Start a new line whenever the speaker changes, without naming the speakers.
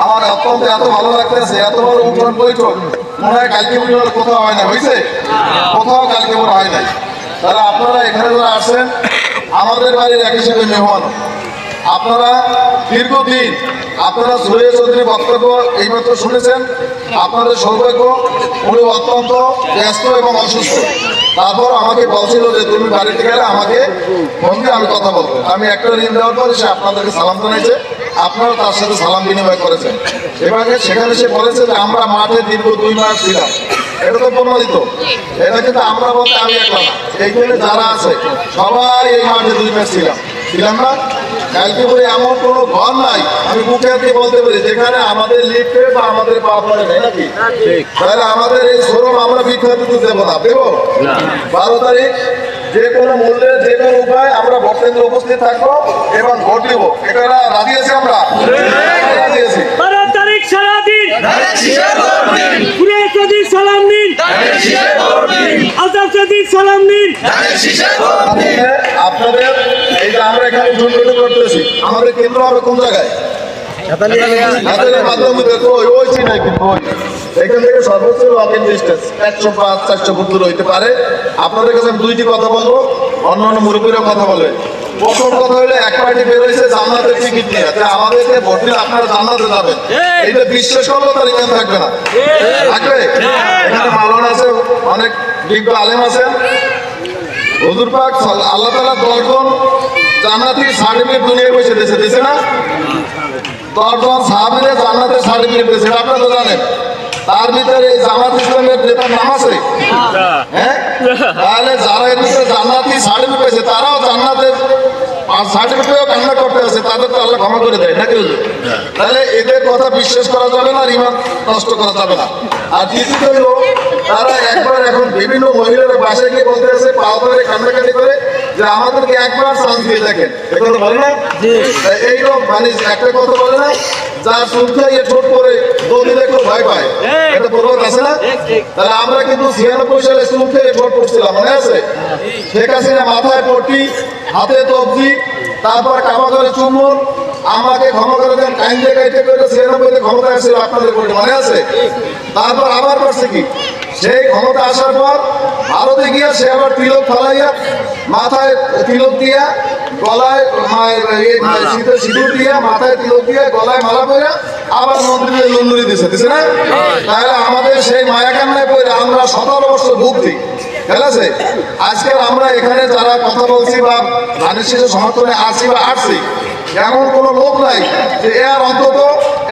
আমার অত্যন্ত এত ভালো লাগতেছে, এত বড় উঠোন বৈঠক মনে হয় কালকে কোথাও হয় না, হয়েছে? কোথাও কালকে হয় নাই। তাহলে আপনারা এখানে যারা আসেন আমাদের বাড়ির এক হিসেবে মেহমান। আপনারা দীর্ঘদিন আপনারা সুরেশ চৌধুরীর বক্তব্য এইমাত্র শুনেছেন। আপনাদের সৌভাগ্য উনি অত্যন্ত ব্যস্ত এবং অসুস্থ, তারপর আমাকে বলছিল যে তুমি বাড়িতে গেলে আমাকে ফোন দিয়ে আমি কথা বলবো। আমি একটা ঋণ দেওয়ার পরে সে আপনাদেরকে সালাম জানাইছে, আপনারা তার সাথে সালাম বিনিময় করেছেন। এবারে সেখানে সে বলেছে যে আমরা মাঠে দীর্ঘ 2 মাস ছিলাম। এটা তো প্রমাণিত, এটা কিন্তু আমরা বলতে আমি একলা না, এইখানে যারা আছে সবাই এই মাঠে 2 মাস ছিলাম না। কালকে বলে এমন কোনো ঘর নাই আমি বুকে হাতে বলতে পারি যেখানে আমাদের লিফটে বা আমাদের পা পড়ে নেই, নাকি? তাহলে আমাদের এই শোরুম আমরা বিখ্যাত দেবো না, দেবো 12 তারিখ যে কোনো মূল্যে যে কোনো উপায় আমরা ভোট কেন্দ্রে উপস্থিত থাকবো এবং ভোট দিব। এটা রাজি আছি আমরা, রাজি আছি।
12 তারিখ সারাদিন সালাম দিন, আজাদ সালাম দিন।
আপনাদের এই যে আমরা এখানে উদ্বোধন করতেছি, আমাদের কেন্দ্র হবে কোন জায়গায়? এখান থেকে সর্বোচ্চ ওয়াকিং ডিস্টেন্স 105-400 ফুট দূর হইতে পারে। আপনাদের কাছে আমি 2টি কথা বলবো, অন্যান্য মুরব্বীরাও কথা বলবে। প্রথম কথা হলে এক পার্টি বের হয়েছে জান্নাতের টিকিট নিয়ে, আমাদেরকে ভোট দিলে আপনারা জান্নাতে যাবেন, এইটা বিশ্বাস করলেও তার ইমান থাকবে না, থাকবে? এখানে মালন আছে, অনেক বিজ্ঞ আলেম আছেন। হুজুর পাক আল্লাহ তাআলা 10 জন জান্নাতি সার্টিফিকেট দুনিয়ায় বসে দিয়েছে না? 10 জন সাহাবীদের জান্নাতের সার্টিফিকেট দিয়েছে, আপনারা তো জানেন। তার ভিতরে এই জামাত ইসলামের নেতার নাম আছে, হ্যাঁ? তাহলে যারা এর ভিতরে জান্নাতি সার্টিফিকেট পেয়েছে তারাও জান্নাতের সার্টিফিকেটও কান্না করতে আছে, তাদের তো আল্লাহ ক্ষমা করে দেয় নাকি? তাহলে এদের কথা বিশ্বাস করা যাবে না, আর ইমান নষ্ট করা যাবে না। আর দ্বিতীয়ত হলো তারা একবার এখন বিভিন্ন মহিলারা বাসায় গিয়ে বলতে আছে, পাও ধরে কান্নাকাটি করে যে আমাদেরকে একবার চান্স দিয়ে দেখেন, এখন বলে না এইরকম মানে একটা কথা বলে না, যার শুনতে ইয়ে ছোট করে দৌড়ি দেখলো ভয় পায়, এটা প্রভাব আছে না? তাহলে আমরা কিন্তু 96 সালে শুনতে ভোট করছিলাম, মনে আছে? শেখ হাসিনা মাথায় পট্টি, হাতে তবজি, তারপর কামা করে চুম্বন, আমাকে ক্ষমা করে দেন কাইন্দে কাইতে করে 96-তে ক্ষমতা আসছিল আপনাদের ভোটে, মনে আছে? তারপর আবার করছে কি, সেই ক্ষমতা আসার পর ভারতে গিয়া সে আবার তিলক ফালাইয়া, মাথায় তিলক দিয়া, গলায় সিঁদুর দিয়া, মাথায় তিলক দিয়া, গলায় মালা পরে আবার মন্ত্রীদের লন্ডুরি দিছে না? তাহলে আমাদের সেই মায়া কান্নায় পড়ে আমরা 17 বছর ভুগছি, ঠিক আছে? আজকাল আমরা এখানে যারা কথা বলছি বা ধানের শীষের সমর্থনে আসি বা আসছি, এমন কোনো লোক নাই যে এর অন্তত